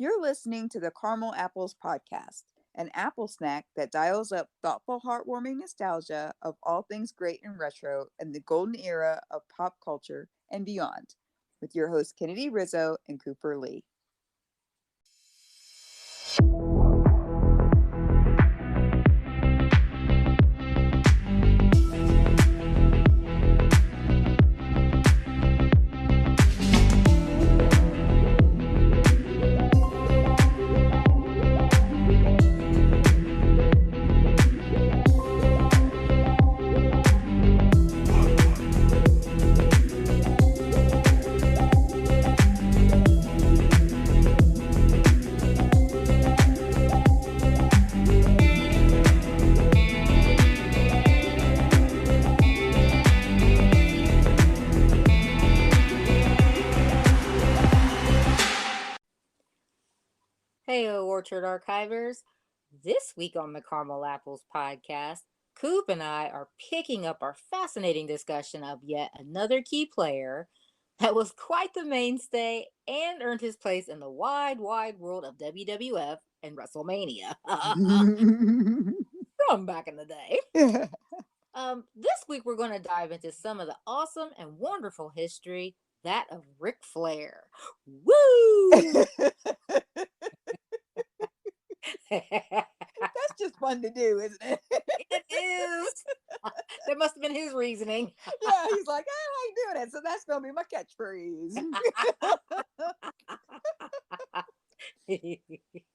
You're listening to the Caramel Apples Podcast, an apple snack that dials up thoughtful, heartwarming nostalgia of all things great and retro in the golden era of pop culture and beyond, with your hosts Kennedy Rizzo and Cooper Lee. Hey, Orchard Archivers. This week on the Caramel Apples podcast, Coop and I are picking up our fascinating discussion of yet another key player that was quite the mainstay and earned his place in the wide world of WWF and WrestleMania from back in the day. This week we're going to dive into some of the awesome and wonderful history, that of Ric Flair. Woo! That's just fun to do, isn't it? It is. That must have been his reasoning. Yeah, he's like, I like doing it, so that's going to be my catchphrase.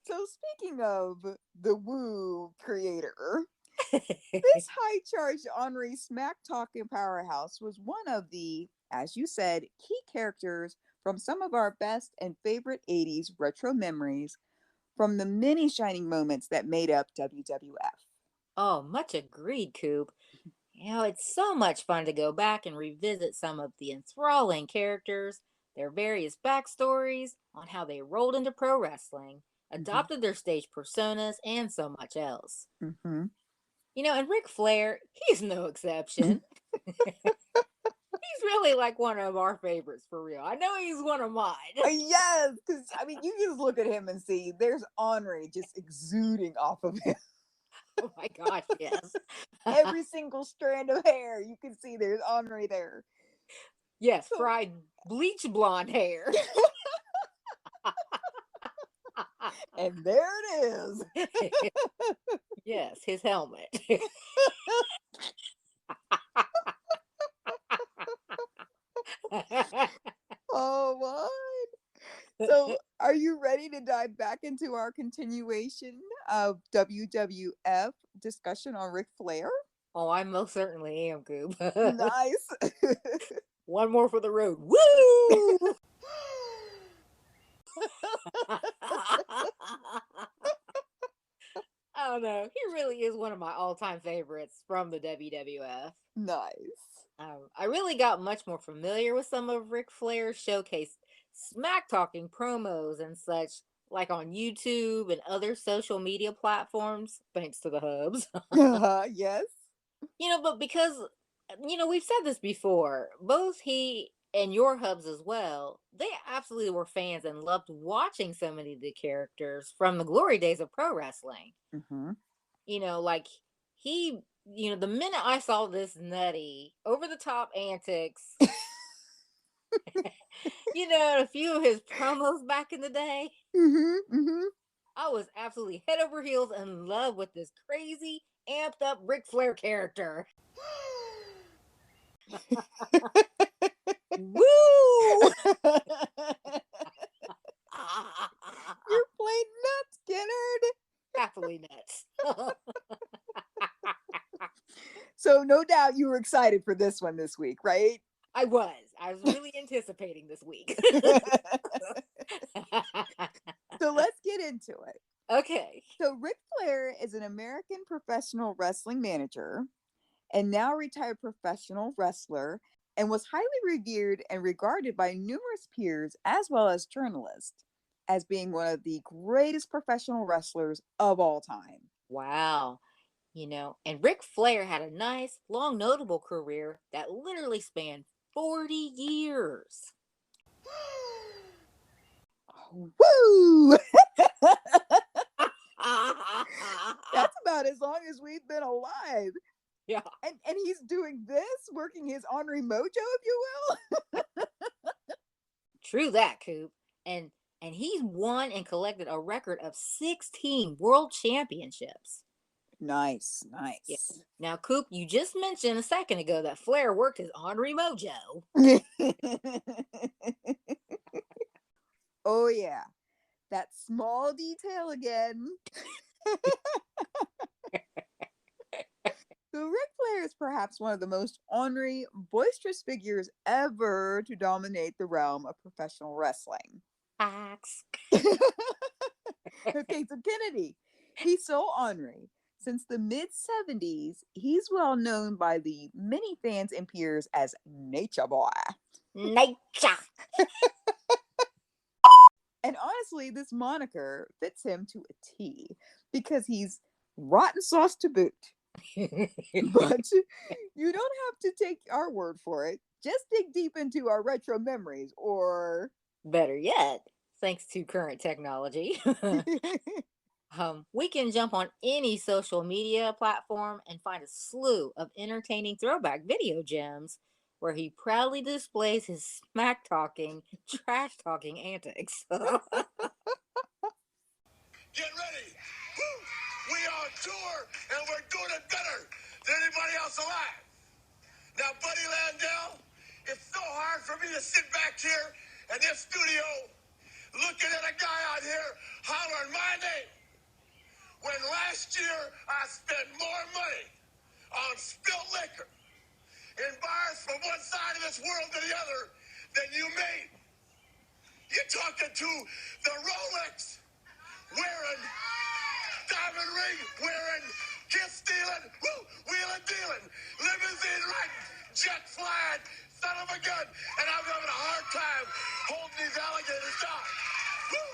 So speaking of the Woo creator, this high-charged ornery smack-talking powerhouse was one of the, as you said, key characters from some of our best and favorite 80s retro memories from the many shining moments that made up WWF. Oh, much agreed, Coop. You know, it's so much fun to go back and revisit some of the enthralling characters, their various backstories on how they rolled into pro wrestling, adopted their stage personas, and so much else. Mm-hmm. You know, and Ric Flair, he's no exception. He's really like one of our favorites for real. I know he's one of mine. Yes, because I mean, you just look at him and see there's ornery just exuding off of him. Oh my gosh, yes. Every single strand of hair, you can see there's ornery there. Yes, fried bleach blonde hair. And there it is. Yes, his helmet. Oh, what? So, are you ready to dive back into our continuation of WWF discussion on Ric Flair? Oh, I most certainly am, Goob. Nice. One more for the road. Woo! I don't know. He really is one of my all-time favorites from the WWF. Nice. I really got much more familiar with some of Ric Flair's showcase smack-talking promos and such, like on YouTube and other social media platforms, thanks to the hubs. Yes. You know, but because, we've said this before, both he and your hubs as well, they absolutely were fans and loved watching so many of the characters from the glory days of pro wrestling. Mm-hmm. You know, like he, the minute I saw this nutty, over the top antics, a few of his promos back in the day, I was absolutely head over heels in love with this crazy, amped up Ric Flair character. Woo! You're playing nuts, Kennard. Happily nuts. So no doubt you were excited for this one this week, right? I was really anticipating this week. So let's get into it. Okay. So Ric Flair is an American professional wrestling manager and now retired professional wrestler, and was highly revered and regarded by numerous peers as well as journalists as being one of the greatest professional wrestlers of all time. Wow. And Ric Flair had a nice, long, notable career that literally spanned 40 years. Woo! as long as we've been alive. Yeah. And he's doing this, working his Henri Mojo, if you will. True that, Coop. And he's won and collected a record of 16 world championships. Nice. Yeah. Now, Coop, you just mentioned a second ago that Flair worked his Henri Mojo. Oh, yeah. That small detail again. So Ric Flair is perhaps one of the most ornery, boisterous figures ever to dominate the realm of professional wrestling. Facts. Okay, so Kennedy, he's so ornery. Since the mid-70s, he's well known by the many fans and peers as Nature Boy. Nature. And honestly, this moniker fits him to a T because he's rotten sauce to boot. But you don't have to take our word for it. Just dig deep into our retro memories, or better yet, thanks to current technology, we can jump on any social media platform and find a slew of entertaining throwback video gems where he proudly displays his smack talking, trash talking antics. Get ready. Woo! We are on tour and we're doing it better than anybody else alive. Now, Buddy Landell, it's so hard for me to sit back here in this studio looking at a guy out here hollering my name. When last year I spent more money on spilt liquor in bars from one side of this world to the other than you made. You're talking to the Rolex wearing, diamond ring wearing, kiss stealing, woo, wheeling dealing, limousine riding, jet flying, son of a gun, and I'm having a hard time holding these alligators down. Woo!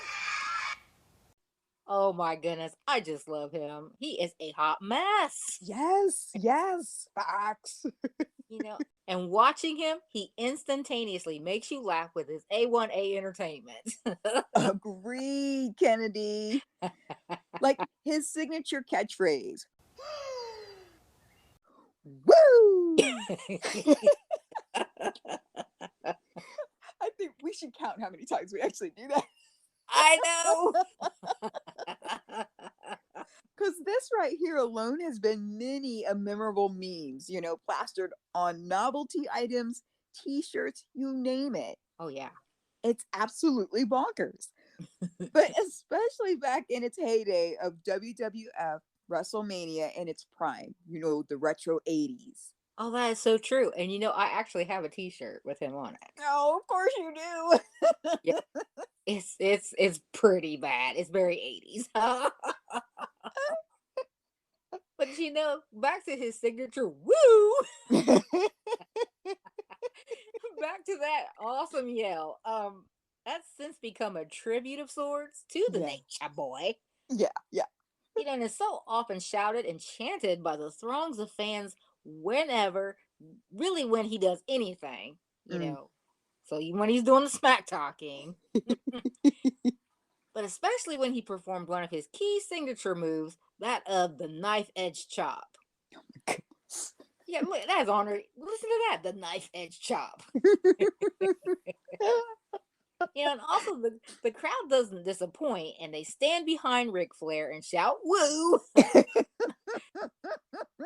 Oh my goodness, I just love him. He is a hot mess. yes, facts. And watching him, he instantaneously makes you laugh with his A1A entertainment. Agreed, Kennedy. Like his signature catchphrase. Woo! I think we should count how many times we actually do that. I know. Because this right here alone has been many a memorable memes, plastered on novelty items, t-shirts, you name it. Oh, yeah. It's absolutely bonkers. But especially back in its heyday of WWF WrestleMania in its prime, the retro 80s. Oh, that is so true. And I actually have a t-shirt with him on it. Oh, of course you do. Yeah. It's pretty bad. It's very 80s. But back to his signature woo. Back to that awesome yell. That's since become a tribute of sorts to the Nature Boy. Yeah. And it's so often shouted and chanted by the throngs of fans whenever, really when he does anything, So when he's doing the smack talking, but especially when he performed one of his key signature moves, that of the knife edge chop. Oh my goodness. Yeah, look, that's honor. Listen to that, the knife edge chop. And also the crowd doesn't disappoint, and they stand behind Ric Flair and shout "woo"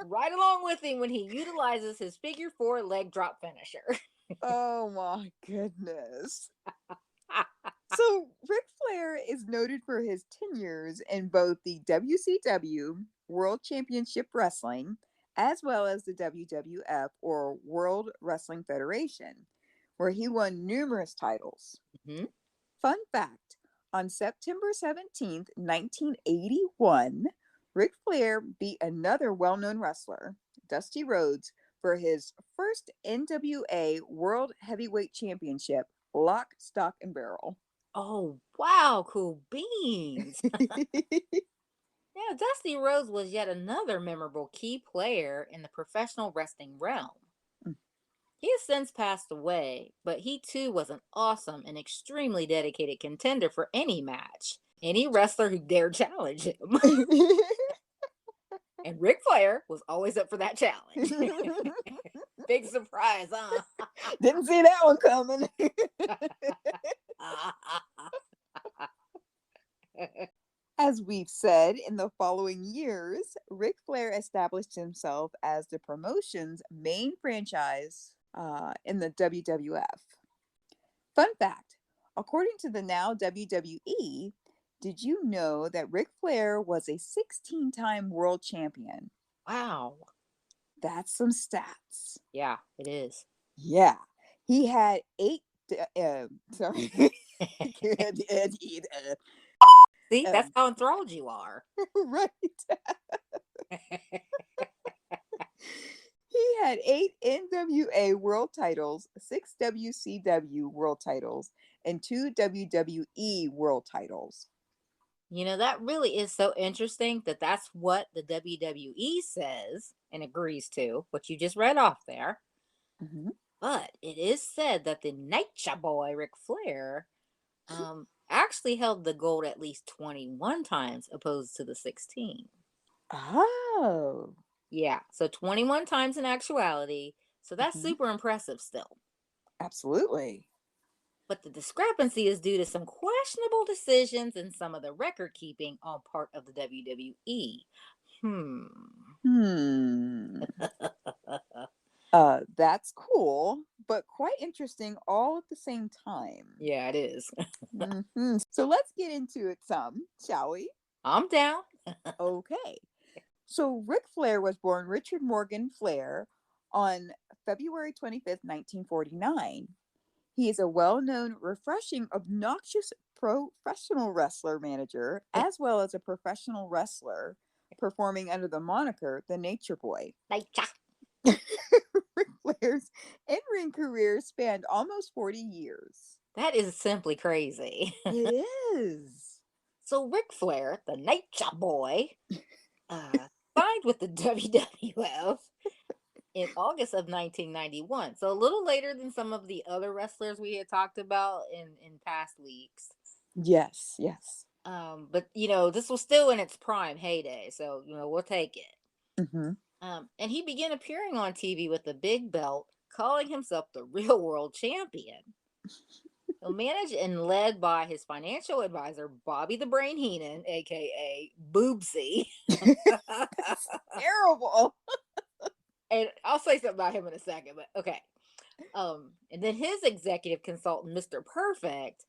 right along with him when he utilizes his figure 4 leg drop finisher. Oh my goodness. So Ric Flair is noted for his tenures in both the WCW, World Championship Wrestling, as well as the WWF, or World Wrestling Federation, where he won numerous titles. Mm-hmm. Fun fact, on September 17th, 1981, Ric Flair beat another well-known wrestler, Dusty Rhodes, for his first NWA World Heavyweight Championship, lock, stock, and barrel. Oh, wow, cool beans. Now, Dusty Rhodes was yet another memorable key player in the professional wrestling realm. He has since passed away, but he too was an awesome and extremely dedicated contender for any match, any wrestler who dared challenge him. And Ric Flair was always up for that challenge. Big surprise, huh? Didn't see that one coming. As we've said, in the following years, Ric Flair established himself as the promotion's main franchise in the WWF. Fun fact, according to the now WWE, did you know that Ric Flair was a 16-time world champion? Wow. That's some stats. Yeah, it is. Yeah. He had sorry. See, that's how enthralled you are. Right. He had 8 NWA world titles, 6 WCW world titles, and 2 WWE world titles. You know, that really is so interesting that that's what the WWE says and agrees to, what you just read off there. Mhm. But it is said that the Nature Boy, Ric Flair, actually held the gold at least 21 times opposed to the 16. Oh. Yeah, so 21 times in actuality. So that's Mhm. super impressive still. Absolutely. But the discrepancy is due to some questionable decisions and some of the record keeping on part of the WWE. Hmm. That's cool, but quite interesting all at the same time. Yeah, it is. So let's get into it some, shall we? I'm down. Okay. So Ric Flair was born Richard Morgan Flair on February 25th, 1949. He is a well-known, refreshing, obnoxious professional wrestler manager, as well as a professional wrestler performing under the moniker The Nature Boy. Nature. Ric Flair's in-ring career spanned almost 40 years. That is simply crazy. It is. So Ric Flair, the Nature Boy, signed with the WWF in August of 1991. So a little later than some of the other wrestlers we had talked about in past weeks. Yes, yes. But you know, this was still in its prime heyday, so you know, we'll take it. Mm-hmm. And he began appearing on TV with a big belt, calling himself the real world champion. So managed and led by his financial advisor, Bobby the Brain Heenan, aka Boobsy. Terrible. And I'll say something about him in a second, but okay. And then his executive consultant, Mr. Perfect,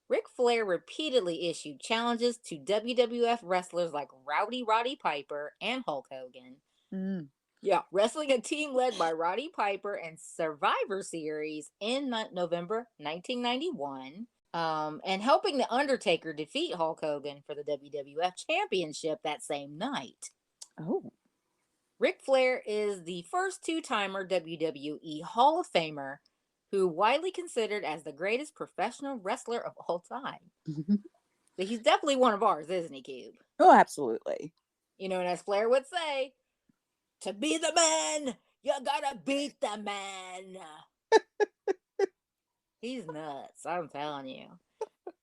Ric Flair repeatedly issued challenges to WWF wrestlers like Roddy Piper and Hulk Hogan. Mm. Yeah, wrestling a team led by Roddy Piper and Survivor Series in November 1991, and helping The Undertaker defeat Hulk Hogan for the WWF Championship that same night. Oh. Ric Flair is the first two-timer WWE Hall of Famer who widely considered as the greatest professional wrestler of all time. So he's definitely one of ours, isn't he, Cube? Oh, absolutely. You know, and as Flair would say, to be the man, you gotta beat the man. He's nuts, I'm telling you.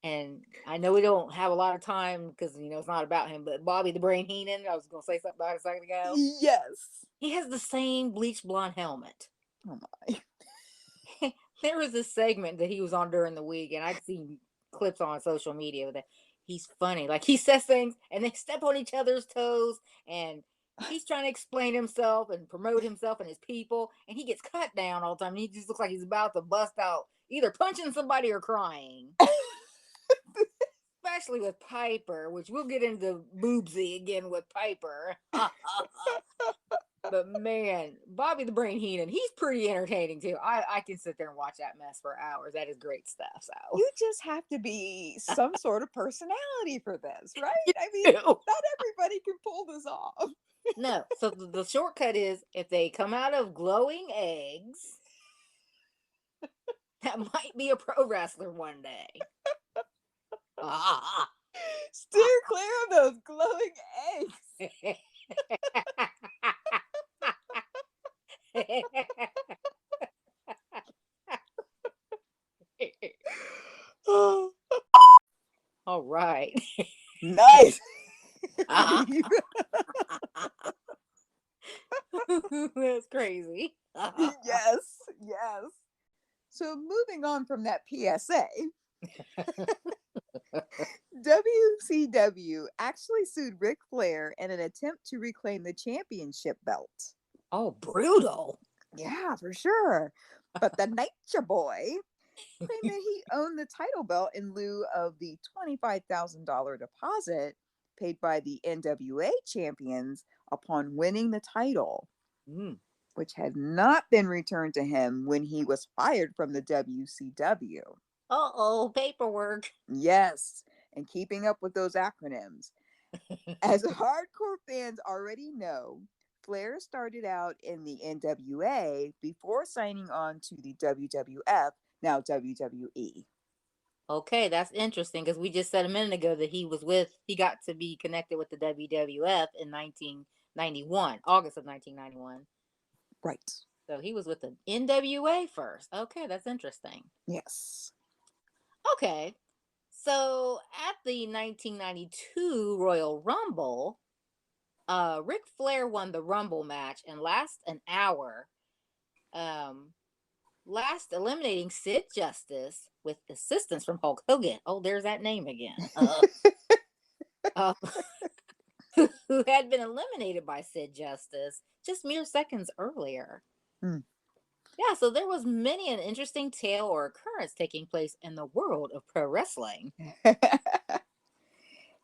And I know we don't have a lot of time because, you know, it's not about him, but Bobby the Brain Heenan, I was going to say something about it a second ago. Yes. He has the same bleached blonde helmet. Oh, my. There was this segment that he was on during the week, and I'd seen clips on social media with it. He's funny. Like, he says things, and they step on each other's toes, and he's trying to explain himself and promote himself and his people, and he gets cut down all the time. And he just looks like he's about to bust out, either punching somebody or crying. Especially with Piper, which we'll get into Boobsy again with Piper. But man, Bobby the Brain Heenan, he's pretty entertaining too. I can sit there and watch that mess for hours. That is great stuff. So You just have to be some sort of personality for this, right? I mean, not everybody can pull this off. No. So the shortcut is if they come out of glowing eggs, that might be a pro wrestler one day. Steer clear of those glowing eggs. All right. Nice. That's crazy. Yes, yes. So moving on from that PSA, WCW actually sued Ric Flair in an attempt to reclaim the championship belt. Oh, brutal. Yeah, for sure. But the Nature Boy claimed that he owned the title belt in lieu of the $25,000 deposit paid by the NWA champions upon winning the title, Mm. which had not been returned to him when he was fired from the WCW. Uh-oh, paperwork. Yes, and keeping up with those acronyms. As hardcore fans already know, Flair started out in the NWA before signing on to the WWF, now WWE. Okay, that's interesting because we just said a minute ago that he got to be connected with the WWF in 1991, August of 1991. Right. So he was with the NWA first. Okay, that's interesting. Yes. Okay, so at the 1992 Royal Rumble, Ric Flair won the Rumble match and last an hour, um, last eliminating Sid Justice with assistance from Hulk Hogan. Oh, there's that name again. Uh, who had been eliminated by Sid Justice just mere seconds earlier. Hmm. Yeah, so there was many an interesting tale or occurrence taking place in the world of pro wrestling.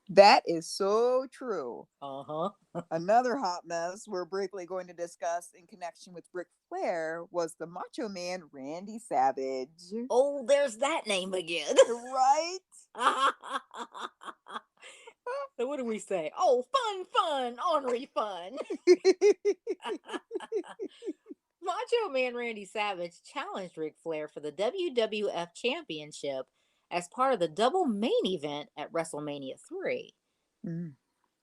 That is so true. Uh-huh. Another hot mess we're briefly going to discuss in connection with Ric Flair was the Macho Man Randy Savage. Oh, there's that name again. Right? So what do we say? Oh, fun, ornery fun. Macho Man Randy Savage challenged Ric Flair for the WWF Championship as part of the double main event at WrestleMania 3. Mm.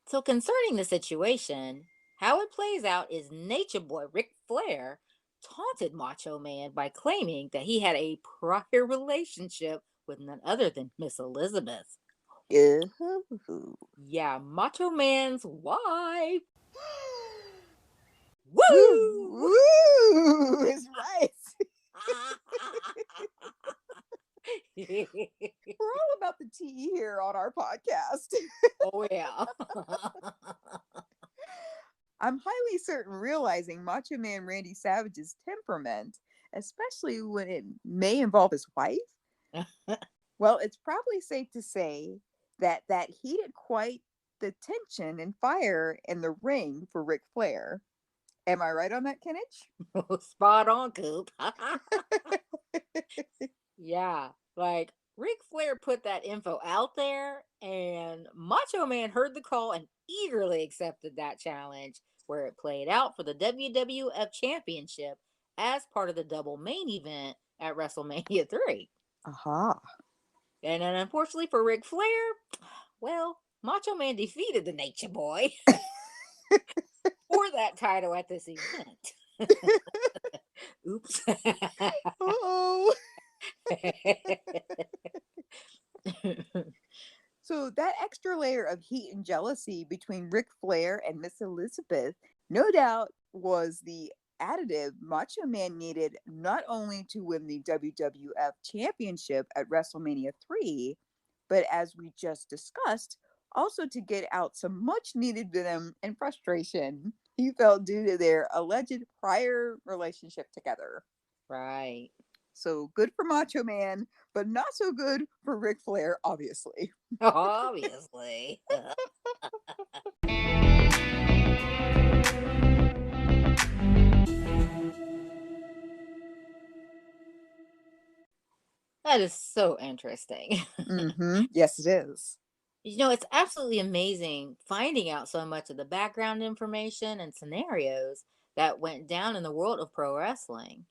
So, concerning the situation, how it plays out is Nature Boy Ric Flair taunted Macho Man by claiming that he had a prior relationship with none other than Miss Elizabeth. Ooh. Yeah, Macho Man's wife. Woo! Woo! Woo! Is right. We're all about the tea here on our podcast. Oh, yeah. I'm highly certain realizing Macho Man Randy Savage's temperament, especially when it may involve his wife. Well, it's probably safe to say that heated quite the tension and fire in the ring for Ric Flair. Am I right on that, Kenneth? Spot on, Coop. Yeah, like Ric Flair put that info out there, and Macho Man heard the call and eagerly accepted that challenge, where it played out for the WWF Championship as part of the double main event at WrestleMania 3. Aha. And then, unfortunately for Ric Flair, well, Macho Man defeated the Nature Boy for that title at this event. Oops. Oh. So that extra layer of heat and jealousy between Ric Flair and Miss Elizabeth, no doubt, was the additive Macho Man needed not only to win the WWF Championship at WrestleMania 3, but as we just discussed, also to get out some much needed venom and frustration he felt due to their alleged prior relationship together. Right. So good for Macho Man, but not so good for Ric Flair, obviously. Obviously. That is so interesting. Mm-hmm. Yes, it is. It's absolutely amazing finding out so much of the background information and scenarios that went down in the world of pro wrestling.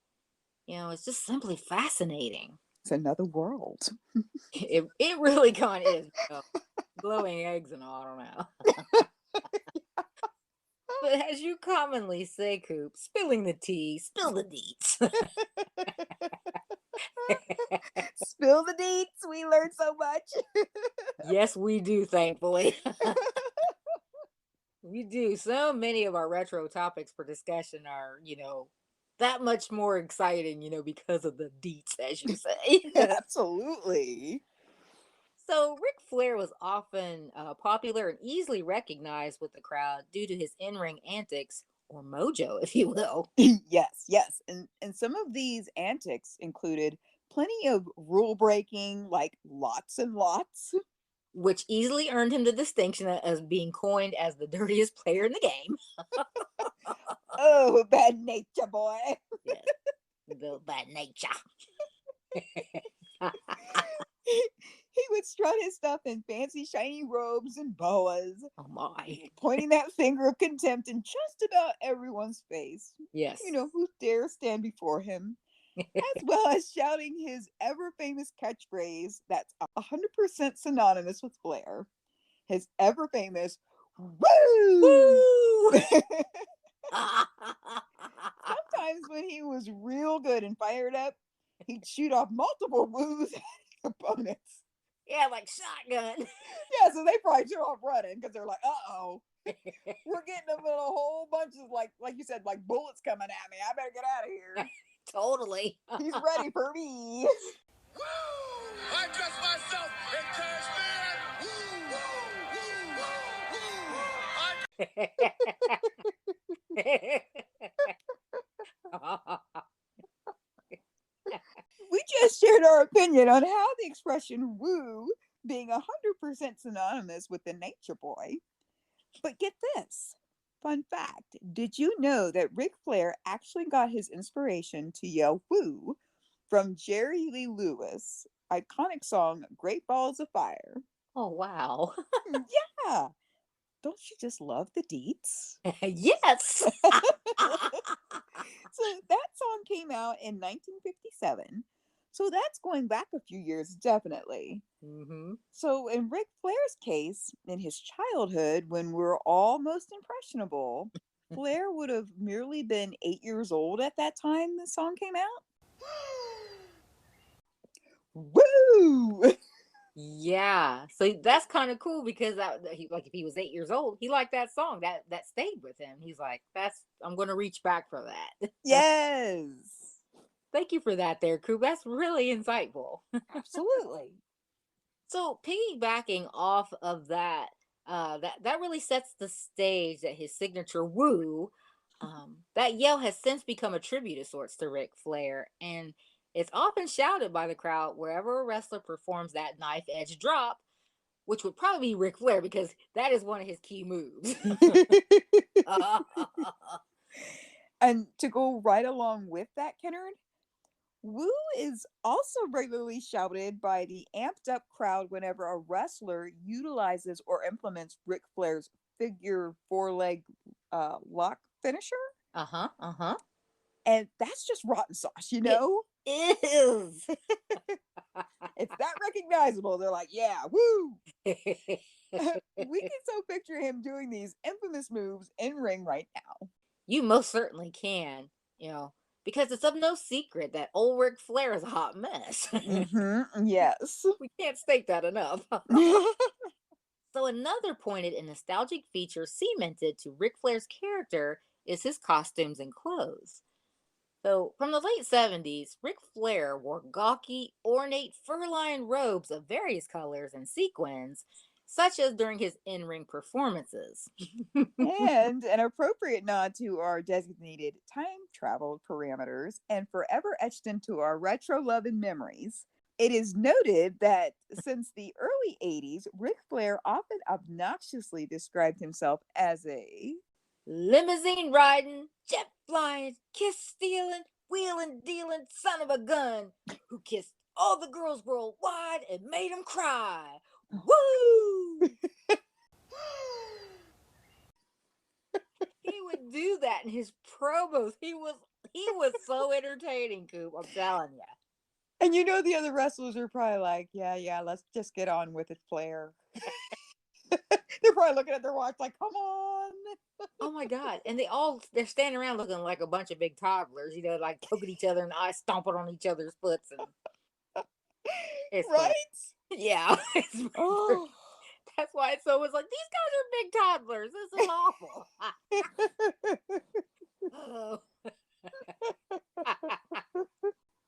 It's just simply fascinating. It's another world. It really kind of is. Glowing eggs and all, I don't know. But as you commonly say, Coop, spilling the tea, spill the deets. Spill the deets. We learned so much. Yes, we do, thankfully. We do. So many of our retro topics for discussion are, that much more exciting, because of the deets, as you say. Absolutely. So Ric Flair was often popular and easily recognized with the crowd due to his in-ring antics or mojo, if you will, Yes, yes. And some of these antics included plenty of rule breaking, like lots and lots. which easily earned him the distinction as being coined as the dirtiest player in the game. Oh, bad nature boy. Yes, the bad nature. He would strut his stuff in fancy shiny robes and boas, Oh my. pointing that finger of contempt in just about everyone's face. Yes. Who dare stand before him, as well as shouting his ever famous catchphrase that's 100% synonymous with Flair. His ever famous "Woo!" Woo! Sometimes when he was real good and fired up, he'd shoot off multiple woos at his opponents. Yeah, like shotgun. Yeah, so they probably took off running because they're like, "Uh-oh, we're getting them in a whole bunch of like you said, like bullets coming at me. I better get out of here. Totally. He's ready for me." Woo! I dress myself in cashmere. Woo! Woo! Woo! We just shared our opinion on how the expression "woo" being 100% synonymous with the nature boy. But get this. Fun fact. Did you know that Ric Flair actually got his inspiration to yell "woo" from Jerry Lee Lewis' iconic song Great Balls of Fire? Oh, wow. Yeah. Don't you just love the deets? Yes. So that song came out in 1957. So that's going back a few years, definitely. Hmm. So in Ric Flair's case, in his childhood, when we're all most impressionable, Flair would have merely been 8 years old at that time the song came out. Woo! Yeah. So that's kind of cool because like if he was 8 years old, he liked that song. That stayed with him. He's like, I'm gonna reach back for that. Yes, Thank you for that there, Coop. That's really insightful. absolutely. So piggybacking off of that, that really sets the stage that his signature woo, that yell has since become a tribute of sorts to Ric Flair, and it's often shouted by the crowd wherever a wrestler performs that knife edge drop, which would probably be Ric Flair because that is one of his key moves. And to go right along with that, Kennard, woo is also regularly shouted by the amped up crowd whenever a wrestler utilizes or implements Ric Flair's figure four leg lock finisher. Uh huh. Uh huh. And that's just rotten sauce, you It know? is. It's that recognizable. They're like, yeah, woo. We can so picture him doing these infamous moves in ring right now. You most certainly can, because it's of no secret that old Ric Flair is a hot mess. Yes. We can't state that enough. So, another pointed and nostalgic feature cemented to Ric Flair's character is his costumes and clothes. So, from the late 70s, Ric Flair wore gawky, ornate fur-lined robes of various colors and sequins, such as during his in-ring performances. And an appropriate nod to our designated time travel parameters and forever etched into our retro love and memories. It is noted that since the early 80s, Ric Flair often obnoxiously described himself as a Limousine riding, jet flying, kiss stealing, wheeling dealing son of a gun who kissed all the girls worldwide and made them cry. Woo! He would do that in his promos. He was so entertaining, Coop. I'm telling you. and the other wrestlers are probably like, yeah, let's just get on with it, Flair. They're probably looking at their watch like, come on. Oh my God. And they're standing around looking like a bunch of big toddlers, like poking each other in the eye, stomping on each other's foots. And it's funny. Right? Yeah. Oh. That's why it's so was like, these guys are big toddlers. This is awful. Oh.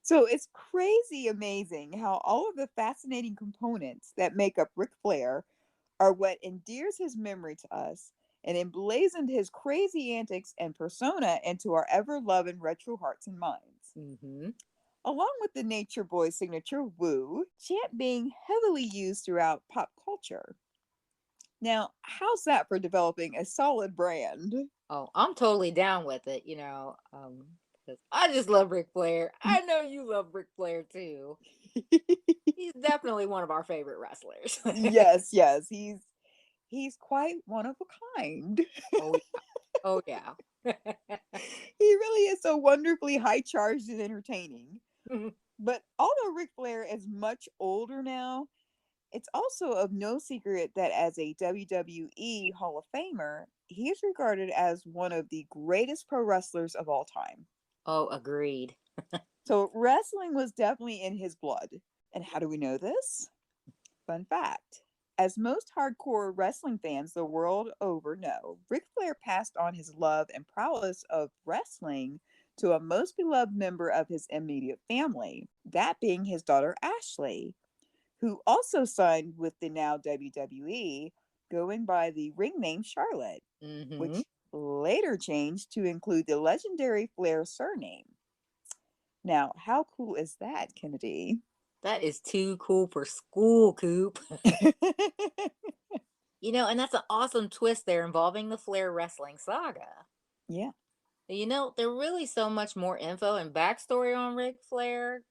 So it's crazy amazing how all of the fascinating components that make up Ric Flair are what endears his memory to us and emblazoned his crazy antics and persona into our ever loving retro hearts and minds. Mm-hmm. Along with the Nature Boy signature woo, chant being heavily used throughout pop culture. Now, how's that for developing a solid brand? Oh, I'm totally down with it, 'cause I just love Ric Flair. I know you love Ric Flair too. He's definitely one of our favorite wrestlers. Yes, yes, he's quite one of a kind. Oh yeah. Oh yeah. He really is so wonderfully high charged and entertaining. But although Ric Flair is much older now, it's also of no secret that as a WWE Hall of Famer, he is regarded as one of the greatest pro wrestlers of all time. Oh, agreed. So wrestling was definitely in his blood. And how do we know this? Fun fact. As most hardcore wrestling fans the world over know, Ric Flair passed on his love and prowess of wrestling to a most beloved member of his immediate family, that being his daughter Ashley, who also signed with the now WWE, going by the ring name Charlotte, Mm-hmm. which later changed to include the legendary Flair surname. Now, how cool is that, Kennedy? That is too cool for school, Coop. And that's an awesome twist there involving the Flair wrestling saga. Yeah. There really so much more info and backstory on Ric Flair.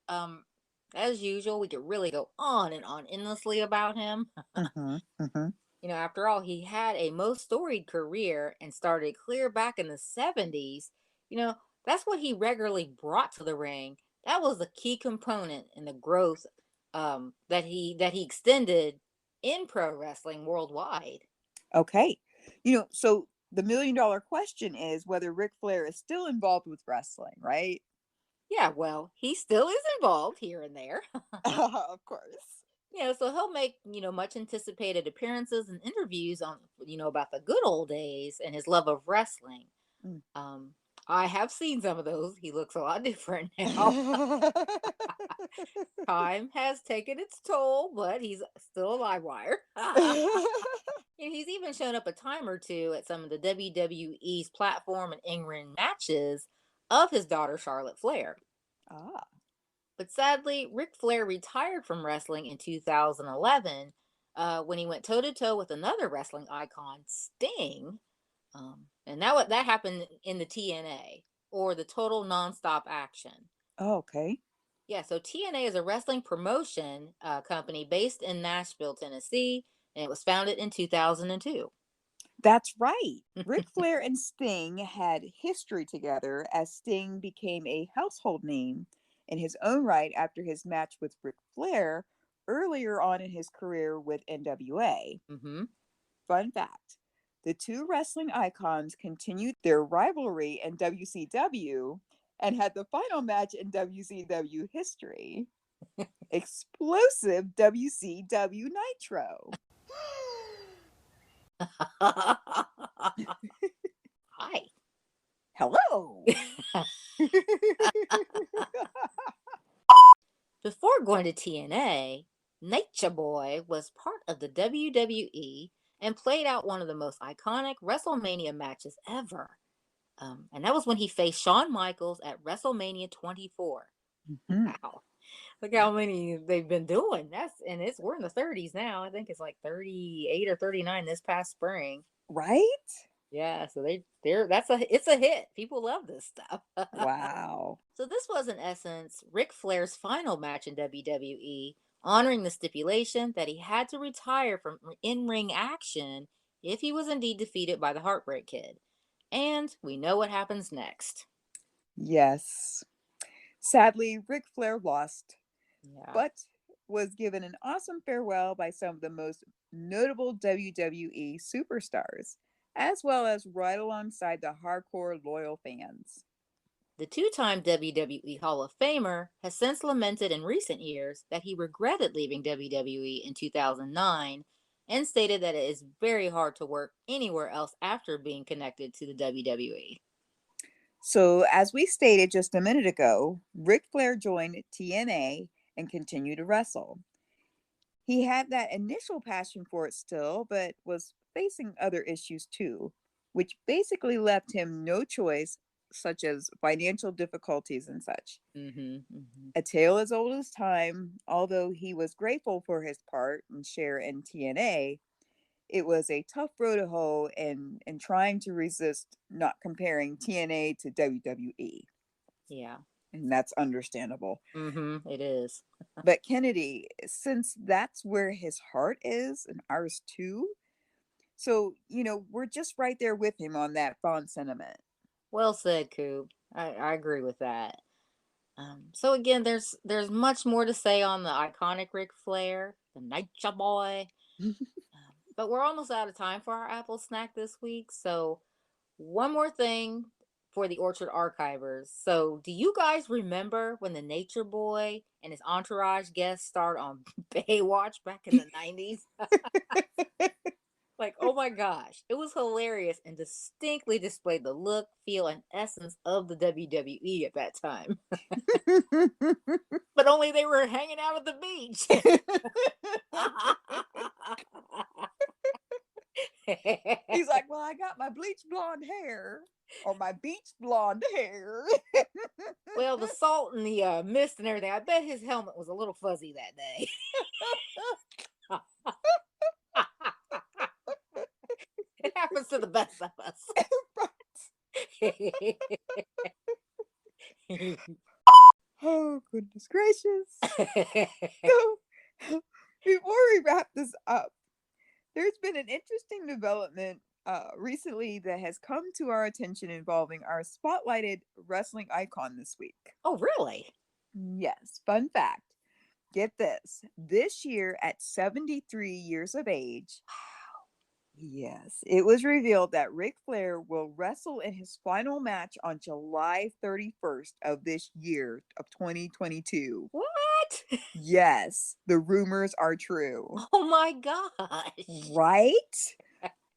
As usual, we could really go on and on endlessly about him. Mm-hmm, mm-hmm. After all, he had a most storied career and started clear back in the 70s. You know, that's what he regularly brought to the ring. That was the key component in the growth that he extended in pro wrestling worldwide. Okay. So the $1 million question is whether Ric Flair is still involved with wrestling, right? Yeah, well, he still is involved here and there. Of course. So he'll make, much anticipated appearances and interviews on, about the good old days and his love of wrestling. Mm. Um, I have seen some of those. He looks a lot different now. Time has taken its toll, but he's still a live wire. He's even shown up a time or two at some of the WWE's platform and in-ring matches of his daughter Charlotte Flair. Ah, But sadly, Ric Flair retired from wrestling in 2011 when he went toe to toe with another wrestling icon, Sting. And that happened in the TNA, or the Total Nonstop Action. oh, okay. Yeah, so TNA is a wrestling promotion company based in Nashville, Tennessee, and it was founded in 2002. That's right. Ric Flair and Sting had history together as Sting became a household name in his own right after his match with Ric Flair earlier on in his career with NWA. Mm-hmm. Fun fact, the two wrestling icons continued their rivalry in WCW and had the final match in WCW history. Explosive WCW Nitro. Hi. Hello. Before going to TNA, Nature Boy was part of the WWE and played out one of the most iconic WrestleMania matches ever. And that was when he faced Shawn Michaels at WrestleMania 24. Mhm. Wow. Look how many they've been doing. We're in the 30s now. I think it's like 38 or 39 this past spring. Right? Yeah, so it's a hit. People love this stuff. Wow. So this was in essence Ric Flair's final match in WWE, honoring the stipulation that he had to retire from in-ring action if he was indeed defeated by the Heartbreak Kid. And we know what happens next. Yes. Sadly, Ric Flair lost, Yeah. but was given an awesome farewell by some of the most notable WWE superstars, as well as right alongside the hardcore loyal fans. The two-time WWE Hall of Famer has since lamented in recent years that he regretted leaving WWE in 2009 and stated that it is very hard to work anywhere else after being connected to the WWE. So, as we stated just a minute ago, Ric Flair joined TNA and continued to wrestle. He had that initial passion for it still, but was facing other issues too, which basically left him no choice, such as financial difficulties and such. Mm-hmm, mm-hmm. A tale as old as time, although he was grateful for his part and share in TNA, it was a tough road to hoe and trying to resist not comparing TNA to WWE. Yeah. And that's understandable. Mm-hmm. It is. But Kennedy, since that's where his heart is and ours too, so, we're just right there with him on that fond sentiment. Well said, Coop. I agree with that. So again, there's much more to say on the iconic Ric Flair, the Nature Boy. But we're almost out of time for our Apple snack this week. So one more thing for the Orchard Archivers. So do you guys remember when the Nature Boy and his entourage guest starred on Baywatch back in the 90s? Like, oh my gosh, it was hilarious and distinctly displayed the look, feel, and essence of the WWE at that time. But only they were hanging out at the beach. He's like, well, I got my bleach blonde hair or my beach blonde hair. Well, the salt and the mist and everything, I bet his helmet was a little fuzzy that day. It happens to the best of us. Oh, goodness gracious. So, before we wrap this up, there's been an interesting development recently that has come to our attention involving our spotlighted wrestling icon this week. Oh, really? Yes, fun fact. Get this. This year, at 73 years of age, yes, it was revealed that Ric Flair will wrestle in his final match on July 31st of this year of 2022. What? Yes, the rumors are true. Oh my gosh. Right?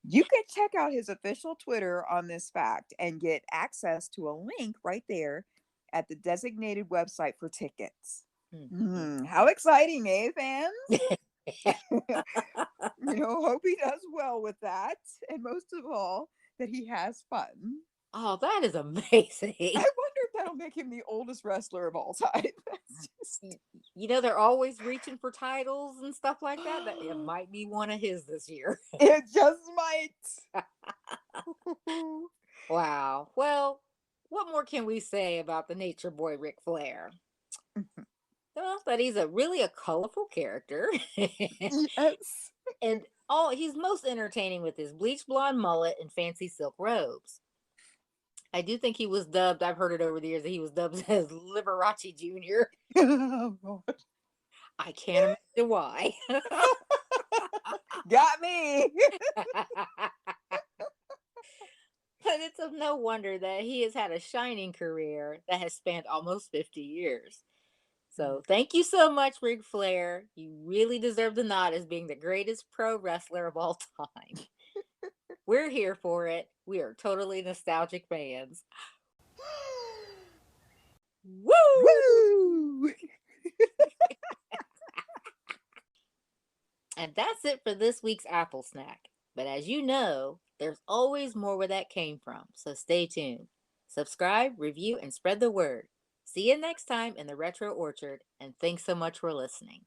You can check out his official Twitter on this fact and get access to a link right there at the designated website for tickets. How exciting, eh, fans? Hope he does well with that. And most of all, that he has fun. Oh, that is amazing. I wonder if that'll make him the oldest wrestler of all time. They're always reaching for titles and stuff like that. That it might be one of his this year. It just might. Wow. Well, what more can we say about the Nature Boy Ric Flair? Well, that he's really a colorful character. Yes. And he's most entertaining with his bleach blonde mullet and fancy silk robes. I do think he was dubbed, I've heard it over the years, that he was dubbed as Liberace Jr. Oh, God. I can't imagine why. Got me. But it's of no wonder that he has had a shining career that has spanned almost 50 years. So thank you so much, Ric Flair. You really deserve the nod as being the greatest pro wrestler of all time. We're here for it. We are totally nostalgic fans. Woo! Woo! And that's it for this week's Apple Snack. But as you know, there's always more where that came from. So stay tuned. Subscribe, review, and spread the word. See you next time in the Retro Orchard, and thanks so much for listening.